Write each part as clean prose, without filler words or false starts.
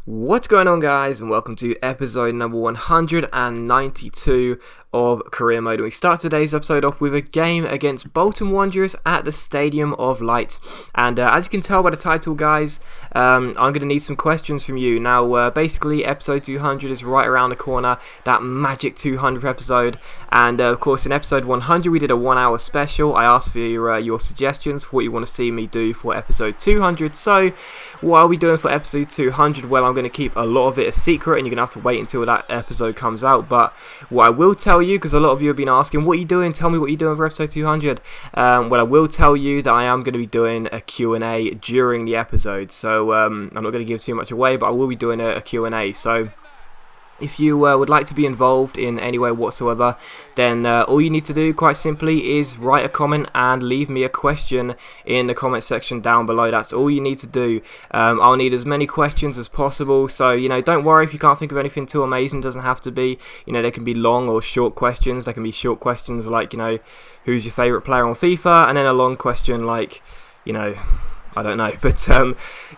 What's going on, guys, and welcome to episode number 192 of Career Mode. We start today's episode off with a game against Bolton Wanderers at the Stadium of Light. And as you can tell by the title, guys, I'm going to need some questions from you. Now, basically, episode 200 is right around the corner, that magic 200th episode. And of course, in episode 100, we did a 1 hour special. I asked for your suggestions for what you want to see me do for episode 200. So, what are we doing for episode 200? Well, I'm going to keep a lot of it a secret, and you're going to have to wait until that episode comes out. But what I will tell you, because a lot of you have been asking, what are you doing? Tell me what you're doing for episode 200. Well, I will tell you that I am going to be doing a Q&A during the episode. So I'm not going to give too much away, but I will be doing a Q&A. So if you would like to be involved in any way whatsoever, then all you need to do, quite simply, is write a comment and leave me a question in the comment section down below. That's all you need to do. I'll need as many questions as possible, so don't worry if you can't think of anything too amazing. It doesn't have to be, they can be long or short questions. They can be short questions like, who's your favourite player on FIFA, and then a long question like, I don't know, but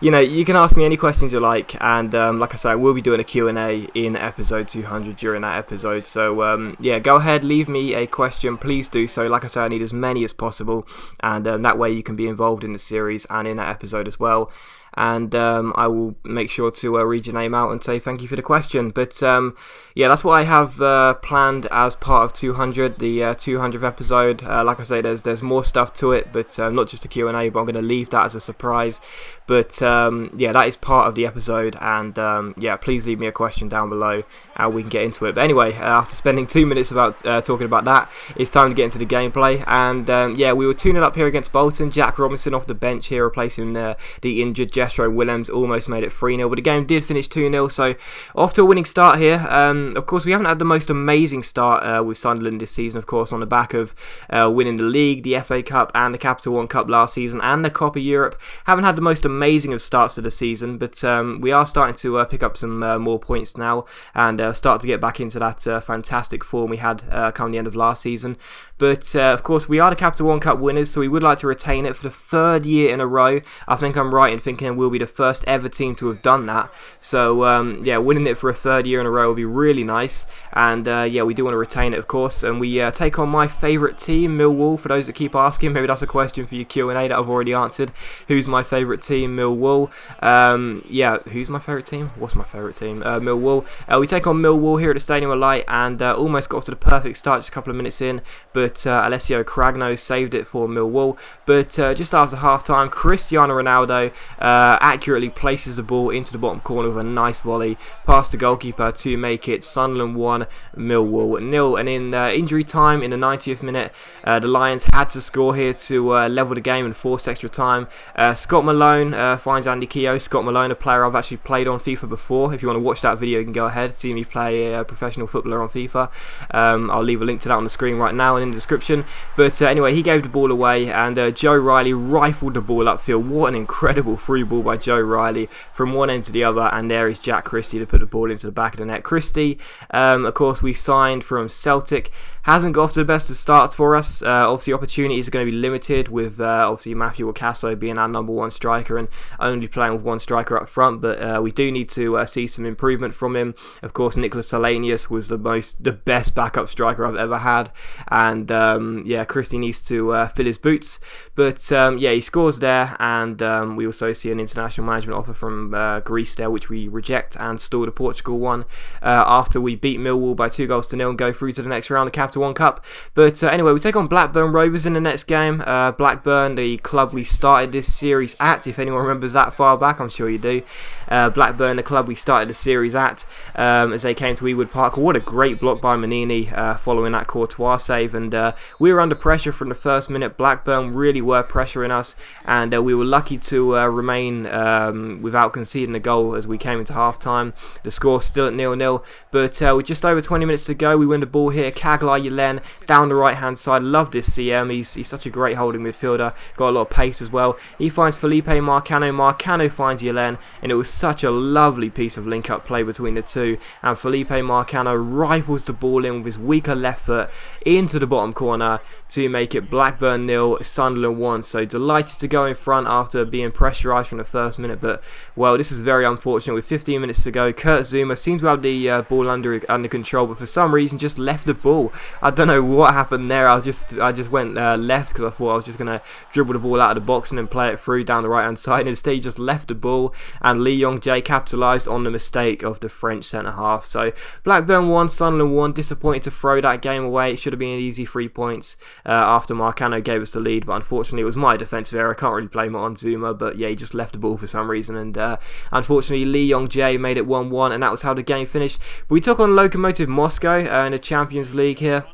you can ask me any questions you like, and like I say, I will be doing a Q&A in episode 200 during that episode. So yeah, go ahead, leave me a question, please do so. Like I say, I need as many as possible, and that way you can be involved in the series and in that episode as well. And I will make sure to read your name out and say thank you for the question. But yeah, that's what I have planned as part of 200, the 200th episode. Like I say, there's more stuff to it, but not just a Q&A, but I'm going to leave that as a surprise. But yeah, that is part of the episode, and yeah, please leave me a question down below and we can get into it. But anyway, after spending 2 minutes about talking about that, it's time to get into the gameplay. And yeah, we were 2-0 up here against Bolton. Jack Robinson off the bench here, replacing the injured Jethro Willems. Almost made it 3-0, but the game did finish 2-0, so off to a winning start here. Of course, we haven't had the most amazing start with Sunderland this season, of course, on the back of winning the league, the FA Cup and the Capital One Cup last season, and the Copa Europe. Haven't had the most amazing of starts to the season, but we are starting to pick up some more points now, and start to get back into that fantastic form we had come the end of last season. But of course, we are the Capital One Cup winners, so we would like to retain it for the third year in a row. I think I'm right in thinking we'll be the first ever team to have done that. So yeah, winning it for a third year in a row will be really nice. And yeah, we do want to retain it, of course. And we take on my favourite team, Millwall. For those that keep asking, maybe that's a question for your Q&A that I've already answered. Who's my favourite team? Millwall. Yeah, who's my favourite team? What's my favourite team? Millwall. We take on Millwall here at the Stadium of Light, and almost got off to the perfect start just a couple of minutes in, but Alessio Cragno saved it for Millwall. But just after half-time, Cristiano Ronaldo accurately places the ball into the bottom corner with a nice volley past the goalkeeper to make it Sunderland 1, Millwall 0. And in injury time, in the 90th minute, the Lions had to score here to level the game and force extra time. Scott Malone finds Andy Keogh. Scott Malone, a player I've actually played on FIFA before. If you want to watch that video, you can go ahead, see me play a professional footballer on FIFA. I'll leave a link to that on the screen right now and in the description. But anyway, he gave the ball away, and Joe Riley rifled the ball upfield. What an incredible through ball by Joe Riley from one end to the other, and there is Jack Christie to put the ball into the back of the net. Christie, of course, we've signed from Celtic. Hasn't got off to the best of starts for us. Obviously, opportunities are going to be limited with obviously Matthew Ocasso being our number one striker and only playing with one striker up front. But we do need to see some improvement from him. Of course, Nicholas Solanius was the best backup striker I've ever had, and yeah, Christie needs to fill his boots. But yeah, he scores there, and we also see an international management offer from Greece there, which we reject and stall the Portugal one after we beat Millwall by 2-0 and go through to the next round of Capital One Cup. But anyway, we take on Blackburn Rovers in the next game. Blackburn, the club we started this series at, if anyone remembers that far back, I'm sure you do. Blackburn, the club we started the series at, as they came to Ewood Park. What a great block by Manini following that Courtois save, and we were under pressure from the first minute. Blackburn really were pressuring us, and we were lucky to remain without conceding a goal as we came into half-time. The score still at 0-0, but with just over 20 minutes to go, we win the ball here. Caglai Yelen down the right-hand side. Love this CM. He's such a great holding midfielder. Got a lot of pace as well. He finds Felipe Marcano. Marcano finds Yelen, and it was such a lovely piece of link-up play between the two. And Felipe Marcano rifles the ball in with his weaker left foot into the bottom corner to make it Blackburn 0, Sunderland 1. So delighted to go in front after being pressurised from in the first minute, but well, this is very unfortunate. With 15 minutes to go, Kurt Zouma seemed to have the ball under control, but for some reason just left the ball. I don't know what happened there. I just went left because I thought I was just going to dribble the ball out of the box and then play it through down the right hand side. Instead, he just left the ball, and Lee Yong-jae capitalised on the mistake of the French centre half. So Blackburn won, Sunderland won. Disappointed to throw that game away. It should have been an easy 3 points after Marcano gave us the lead, but unfortunately it was my defensive error. I can't really blame it on Zouma, but yeah, he just left the ball for some reason, and unfortunately Lee Yong-jae made it 1-1, and that was how the game finished. But we took on Lokomotiv Moscow in the Champions League here.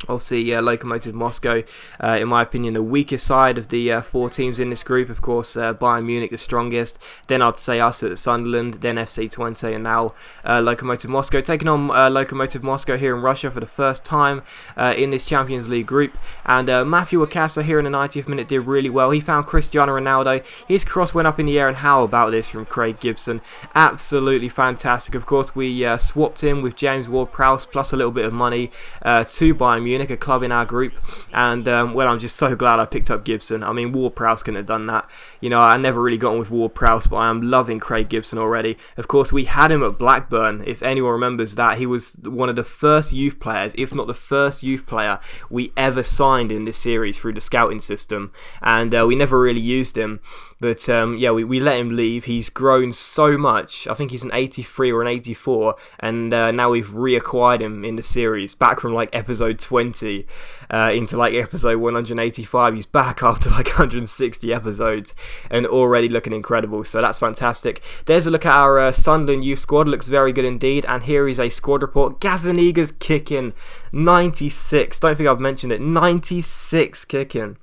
Obviously, Lokomotiv Moscow, in my opinion, the weakest side of the 4 teams in this group. Of course, Bayern Munich the strongest. Then I'd say us at Sunderland, then FC Twente, and now Lokomotiv Moscow. Taking on Lokomotiv Moscow here in Russia for the first time in this Champions League group. And Matthew Wakasa here in the 90th minute did really well. He found Cristiano Ronaldo. His cross went up in the air, and how about this from Craig Gibson? Absolutely fantastic. Of course, we swapped him with James Ward-Prowse plus a little bit of money to Bayern Munich, a club in our group, and well, I'm just so glad I picked up Gibson. I mean, Ward-Prowse couldn't have done that. You know, I never really got on with Ward-Prowse, but I am loving Craig Gibson already. Of course, we had him at Blackburn. If anyone remembers that, he was one of the first youth players, if not the first youth player we ever signed in this series through the scouting system, and we never really used him. But yeah, we let him leave. He's grown so much. I think he's an 83 or an 84, and now we've reacquired him in the series, back from like episode 20 into like episode 185. He's back after like 160 episodes and already looking incredible, so that's fantastic. There's a look at our Sunderland youth squad. Looks very good indeed, and here is a squad report. Gazaniga's kicking 96. Don't think I've mentioned it. 96 kicking.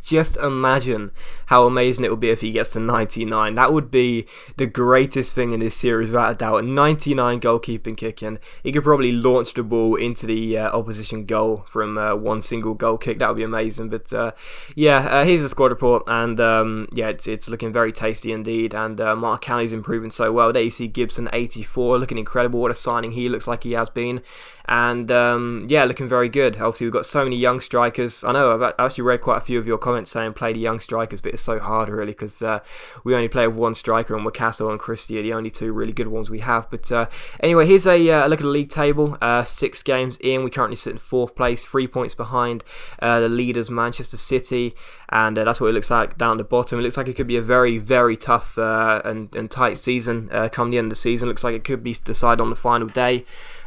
Just imagine how amazing it would be if he gets to 99. That would be the greatest thing in this series, without a doubt. 99 goalkeeping kicking. He could probably launch the ball into the opposition goal from one single goal kick. That would be amazing. But yeah, here's the squad report, and yeah, it's looking very tasty indeed. And Mark Canney's improving so well. There you see Gibson 84, looking incredible. What a signing he looks like he has been. And yeah, looking very good. Obviously, we've got so many young strikers. I know I've actually read quite a few of your comments saying play the young strikers, but it's so hard really, because we only play with one striker, and Wakaso and Christie are the only 2 really good ones we have. But anyway, here's a look at the league table. 6 games in, we currently sit in 4th place, 3 points behind the leaders Manchester City, and that's what it looks like down at the bottom. It looks like it could be a very, very tough and tight season come the end of the season. Looks like it could be decided on the final day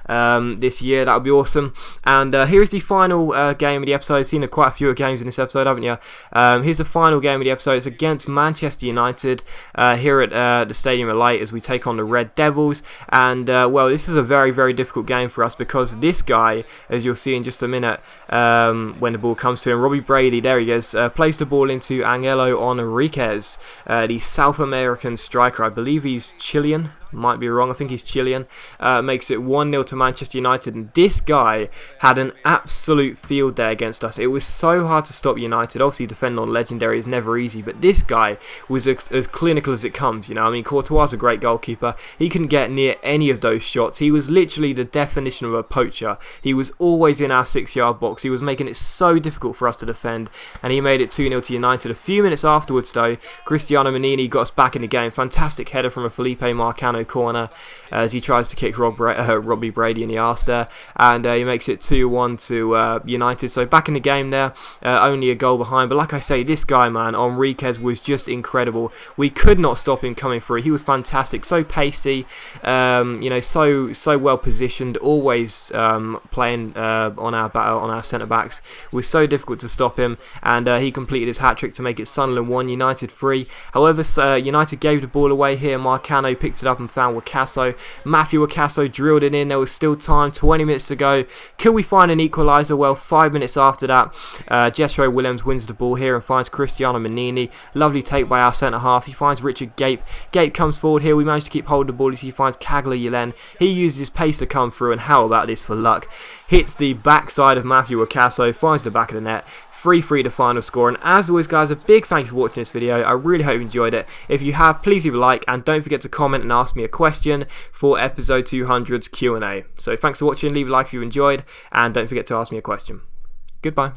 this year. That would be awesome. And here's the final game of the episode. You've seen quite a few games in this episode, haven't you? Here's the final game of the episode. It's against Manchester United here at the Stadium of Light as we take on the Red Devils. And well, this is a very, very difficult game for us, because this guy, as you'll see in just a minute when the ball comes to him, Robbie Brady, there he goes, plays the ball into Angelo Enriquez, the South American striker. I believe he's Chilean. Might be wrong, I think he's Chilean. Makes it 1-0 to Manchester United, and this guy had an absolute field day against us. It was so hard to stop United. Obviously, defending on Legendary is never easy, but this guy was as clinical as it comes, you know. I mean, Courtois is a great goalkeeper. He couldn't get near any of those shots. He was literally the definition of a poacher. He was always in our 6-yard box. He was making it so difficult for us to defend, and he made it 2-0 to United. A few minutes afterwards, though, Cristiano Manini got us back in the game. Fantastic header from a Felipe Marcano corner as he tries to kick Robbie Brady in the arse there, and he makes it 2-1 to United. So back in the game there, only a goal behind, but like I say, this guy, man, Enriquez, was just incredible. We could not stop him coming through. He was fantastic, so pacey, you know, so well positioned, always playing on our centre backs. It was so difficult to stop him, and he completed his hat-trick to make it Sunderland 1, United 3. However, United gave the ball away here. Marcano picked it up and found Wakaso. Matthew Wakaso drilled it in. There was still time, 20 minutes to go. Could we find an equaliser? Well, 5 minutes after that, Jethro Williams wins the ball here and finds Cristiano Manini. Lovely take by our centre-half. He finds Richard Gape. Gape comes forward here. We managed to keep hold of the ball as he finds Kagler Yelen. He uses his pace to come through, and how about this for luck? Hits the backside of Matthew Wakaso, finds the back of the net. 3-3 the final score. And as always, guys, a big thank you for watching this video. I really hope you enjoyed it. If you have, please leave a like, and don't forget to comment and ask me a question for episode 200's Q&A. So thanks for watching. Leave a like if you enjoyed, and don't forget to ask me a question. Goodbye.